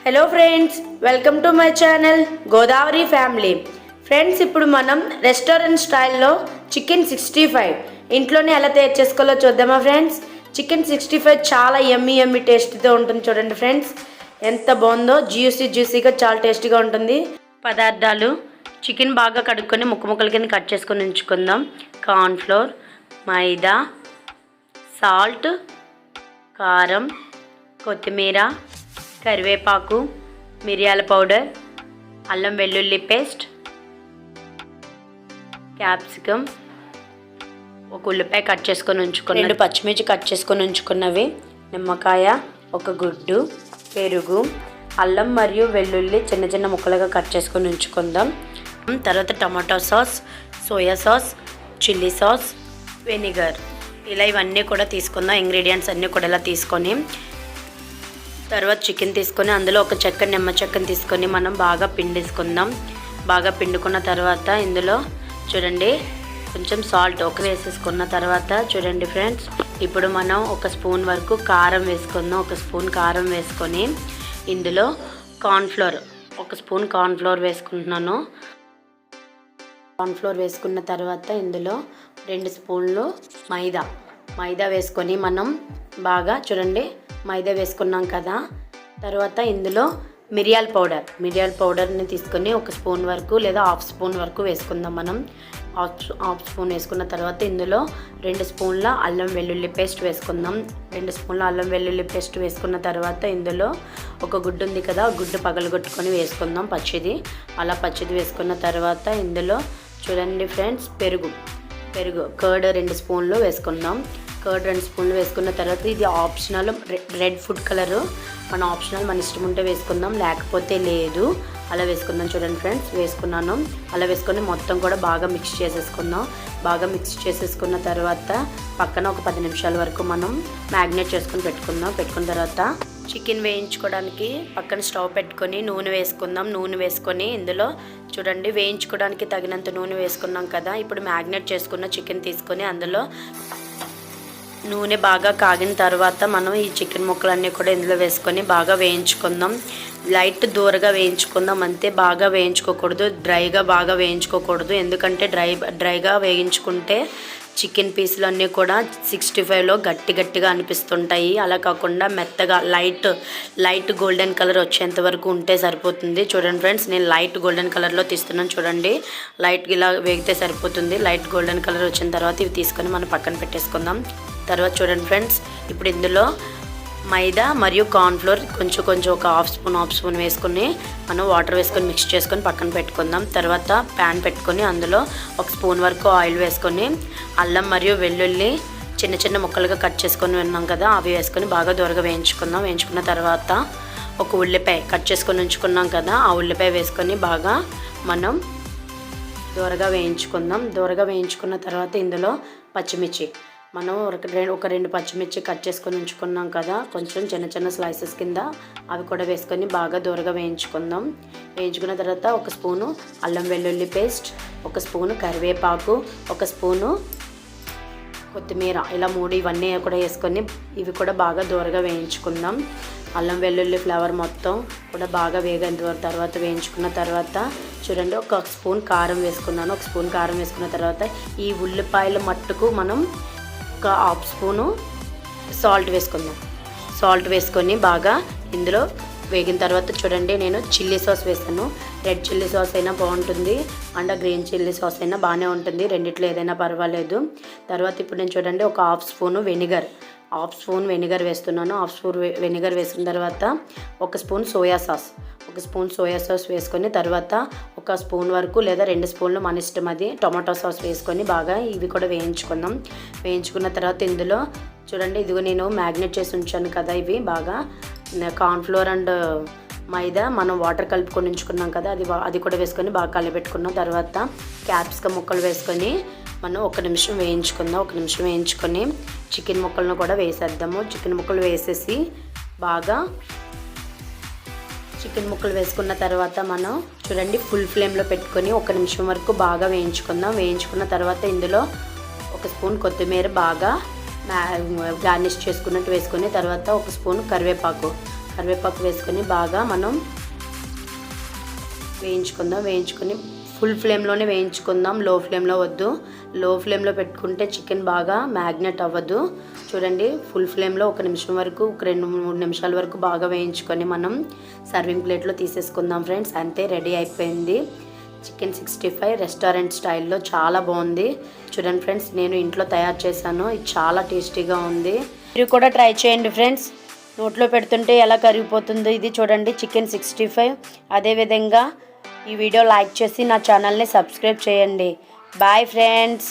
Hello friends, welcome to my channel Godavari family. Friends, ఇప్పుడు మనం restaurant స్టైల్లో చికెన్ 65 ఇంట్లోనే ఎలా తయారు చేసుకోవాలో చూద్దామా ఫ్రెండ్స్. చికెన్ 65 చాలా యమ్మీ టేస్ట్తో ఉంటుంది. చూడండి ఫ్రెండ్స్, ఎంత బాగుందో. జ్యూసీగా చాలా టేస్టీగా ఉంటుంది. పదార్థాలు: చికెన్ బాగా కడుక్కొని ముక్కల కింద కట్ చేసుకొని ఉంచుకుందాం. కార్న్ఫ్లోర్, మైదా, సాల్ట్, కారం, కొత్తిమీర, కరివేపాకు, మిరియాల పౌడర్, అల్లం వెల్లుల్లి పేస్ట్, క్యాప్సికమ్, ఒక ఉల్లిపాయ కట్ చేసుకొని ఉంచుకున్న 2 పచ్చిమిర్చి కట్ చేసుకొని ఉంచుకున్నవి, నిమ్మకాయ, ఒక గుడ్డు, పెరుగు, అల్లం మరియు వెల్లుల్లి చిన్న ముక్కలుగా కట్ చేసుకొని ఉంచుకుందాం. తర్వాత tomato sauce, soya sauce, chilli sauce, vinegar, ఇలా ఇవన్నీ కూడా తీసుకుందాం. ఇంగ్రీడియంట్స్ అన్నీ కూడా ఇలా తీసుకొని తర్వాత చికెన్ తీసుకొని అందులో ఒక నిమ్మ చెక్కని తీసుకొని మనం బాగా పిండేసుకుందాం. బాగా పిండుకున్న తర్వాత ఇందులో చూడండి కొంచెం సాల్ట్ వేసేసుకున్న తర్వాత చూడండి ఫ్రెండ్స్, ఇప్పుడు మనం 1 స్పూన్ వరకు కారం వేసుకుందాం. 1 స్పూన్ కారం వేసుకొని ఇందులో కార్న్ఫ్లోర్, 1 స్పూన్ కార్న్ఫ్లోర్ వేసుకుంటున్నాను. కార్న్ఫ్లోర్ వేసుకున్న తర్వాత ఇందులో 2 స్పూన్లు మైదా వేసుకొని మనం బాగా చూడండి మైదా వేసుకున్నాం కదా. తర్వాత ఇందులో మిరియాల పౌడర్ని తీసుకొని 1 స్పూన్ వరకు లేదా 1/2 స్పూన్ వరకు వేసుకుందాం. మనం 1/2 స్పూన్ వేసుకున్న తర్వాత ఇందులో 2 స్పూన్ల అల్లం వెల్లుల్లి పేస్ట్ వేసుకుందాం. 2 స్పూన్ల అల్లం వెల్లుల్లి పేస్ట్ వేసుకున్న తర్వాత ఇందులో ఒక గుడ్డు ఉంది కదా, గుడ్డు పగలగొట్టుకొని వేసుకుందాం పచ్చిది. అలా పచ్చిది వేసుకున్న తర్వాత ఇందులో చూడండి ఫ్రెండ్స్, పెరుగు కర్డ్ 2 స్పూన్లు వేసుకుందాం. కర్డ్ 2 స్పూన్లు వేసుకున్న తర్వాత ఇది ఆప్షనల్, రెడ్ ఫుడ్ కలరు మన ఇష్టం ఉంటే వేసుకుందాం, లేకపోతే లేదు. అలా వేసుకుందాం. చూడండి ఫ్రెండ్స్, వేసుకున్నాను. అలా వేసుకొని మొత్తం కూడా బాగా మిక్స్ చేసేసుకుందాం. బాగా మిక్స్ చేసేసుకున్న తర్వాత పక్కన ఒక 10 నిమిషాల వరకు మనం మ్యాగ్నేట్ చేసుకొని పెట్టుకున్న తర్వాత చికెన్ వేయించుకోవడానికి పక్కన స్టవ్ పెట్టుకొని నూనె వేసుకుందాం. నూనె వేసుకొని ఇందులో చూడండి వేయించుకోవడానికి తగినంత నూనె వేసుకున్నాం కదా. ఇప్పుడు మ్యాగ్నేట్ చేసుకున్న చికెన్ తీసుకొని అందులో నూనె బాగా కాగిన తర్వాత మనం ఈ చికెన్ ముక్కలన్నీ కూడా ఇందులో వేసుకొని బాగా వేయించుకుందాం. లైట్ దూరగా వేయించుకుందాం అంతే, బాగా వేయించుకోకూడదు, డ్రైగా బాగా వేయించుకోకూడదు. ఎందుకంటే డ్రైగా వేయించుకుంటే చికెన్ పీసులు అన్నీ కూడా 65లో గట్టిగా అనిపిస్తుంటాయి. అలా కాకుండా మెత్తగా లైట్ గోల్డెన్ కలర్ వచ్చేంత వరకు ఉంటే సరిపోతుంది. చూడండి ఫ్రెండ్స్, నేను లైట్ గోల్డెన్ కలర్లో తీస్తున్నాను. చూడండి, లైట్ ఇలా వేగితే సరిపోతుంది. లైట్ గోల్డెన్ కలర్ వచ్చిన తర్వాత ఇవి తీసుకొని మనం పక్కన పెట్టేసుకుందాం. తర్వాత చూడండి ఫ్రెండ్స్, ఇప్పుడు ఇందులో మైదా మరియు కార్న్ఫ్లోర్ కొంచెం ఒక హాఫ్ స్పూన్ వేసుకొని మనం వాటర్ వేసుకొని మిక్స్ చేసుకొని పక్కన పెట్టుకుందాం. తర్వాత ప్యాన్ పెట్టుకొని అందులో 1 స్పూన్ వరకు ఆయిల్ వేసుకొని అల్లం మరియు వెల్లుల్లి చిన్న ముక్కలుగా కట్ చేసుకొని ఉన్నాం కదా, అవి వేసుకొని బాగా దూరగా వేయించుకుందాం. వేయించుకున్న తర్వాత ఒక ఉల్లిపాయ కట్ చేసుకొని ఉంచుకున్నాం కదా, ఆ ఉల్లిపాయ వేసుకొని బాగా మనం దూరగా వేయించుకుందాం. దూరగా వేయించుకున్న తర్వాత ఇందులో పచ్చిమిర్చి మనం ఒక 2 పచ్చిమిర్చి కట్ చేసుకొని ఉంచుకున్నాం కదా, కొంచెం చిన్న స్లైసెస్ కింద, అవి కూడా వేసుకొని బాగా దూరగా వేయించుకుందాం. వేయించుకున్న తర్వాత 1 స్పూను అల్లం వెల్లుల్లి పేస్ట్, 1 స్పూను కరివేపాకు, 1 స్పూను కొత్తిమీర, ఇలా 3 ఇవన్నీ కూడా వేసుకొని ఇవి కూడా బాగా దూరగా వేయించుకుందాం. అల్లం వెల్లుల్లి ఫ్లేవర్ మొత్తం కూడా బాగా వేగిన తర్వాత వేయించుకున్న తర్వాత చూడండి 1 స్పూన్ కారం వేసుకున్నాను. 1 స్పూన్ కారం వేసుకున్న తర్వాత ఈ ఉల్లిపాయల మట్టుకు మనం 1/2 స్పూను సాల్ట్ వేసుకుందాం. సాల్ట్ వేసుకొని బాగా ఇందులో వేగిన తర్వాత చూడండి నేను చిల్లీ సాస్ వేసాను. రెడ్ చిల్లీ సాస్ అయినా బాగుంటుంది, అండ్ గ్రీన్ చిల్లీ సాస్ అయినా బాగానే ఉంటుంది, రెండిట్లో ఏదైనా పర్వాలేదు. తర్వాత ఇప్పుడు నేను చూడండి 1/2 స్పూను వెనిగర్ వేస్తున్నాను. 1/2 స్పూన్ వెనిగర్ వేసుకున్న తర్వాత 1 స్పూన్ సోయా సాస్ వేసుకొని తర్వాత 1 స్పూన్ వరకు లేదా 2 స్పూన్లు మన ఇష్టం, అది టొమాటో సాస్ వేసుకొని బాగా ఇవి కూడా వేయించుకుందాం. వేయించుకున్న తర్వాత ఇందులో చూడండి ఇదిగో నేను మ్యాగ్నేట్ చేసి ఉంచాను కదా, ఇవి బాగా కార్న్ఫ్లోర్ అండ్ మైదా మనం వాటర్ కలుపుకొని ఉంచుకున్నాం కదా, అది కూడా వేసుకొని బాగా కలిపెట్టుకున్నాం. తర్వాత క్యాప్సికమ్ ముక్కలు వేసుకొని మనం 1 నిమిషం వేయించుకుందాం. 1 నిమిషం వేయించుకొని చికెన్ ముక్కలను కూడా వేసేద్దాము. చికెన్ ముక్కలు వేసేసి బాగా చికెన్ ముక్కలు వేసుకున్న తర్వాత మనం చూడండి ఫుల్ ఫ్లేమ్లో పెట్టుకొని 1 నిమిషం వరకు బాగా వేయించుకుందాం. వేయించుకున్న తర్వాత ఇందులో 1 స్పూన్ కొత్తిమీర బాగా గార్నిష్ చేసుకున్నట్టు వేసుకొని తర్వాత 1 స్పూన్ కరివేపాకు కరివేపాకు వేసుకొని బాగా మనం వేయించుకొని ఫుల్ ఫ్లేమ్లోనే వేయించుకుందాం, లో ఫ్లేమ్లో వద్దు. లో ఫ్లేమ్లో పెట్టుకుంటే చికెన్ బాగా మ్యాగ్నెట్ అవ్వదు. చూడండి, ఫుల్ ఫ్లేమ్లో 1 నిమిషం వరకు, 2-3 నిమిషాల వరకు బాగా వేయించుకొని మనం సర్వింగ్ ప్లేట్లో తీసేసుకుందాం ఫ్రెండ్స్. అంతే, రెడీ అయిపోయింది చికెన్ 65 రెస్టారెంట్ స్టైల్లో. చాలా బాగుంది. చూడండి ఫ్రెండ్స్, నేను ఇంట్లో తయారు చేశాను. ఇది చాలా టేస్టీగా ఉంది. మీరు కూడా ట్రై చేయండి ఫ్రెండ్స్. నోట్లో పెడుతుంటే ఎలా కరిగిపోతుందో ఇది. చూడండి, చికెన్ 65. అదేవిధంగా ఈ వీడియో లైక్ చేసి నా ఛానల్ని సబ్స్క్రైబ్ చేయండి. Bye friends.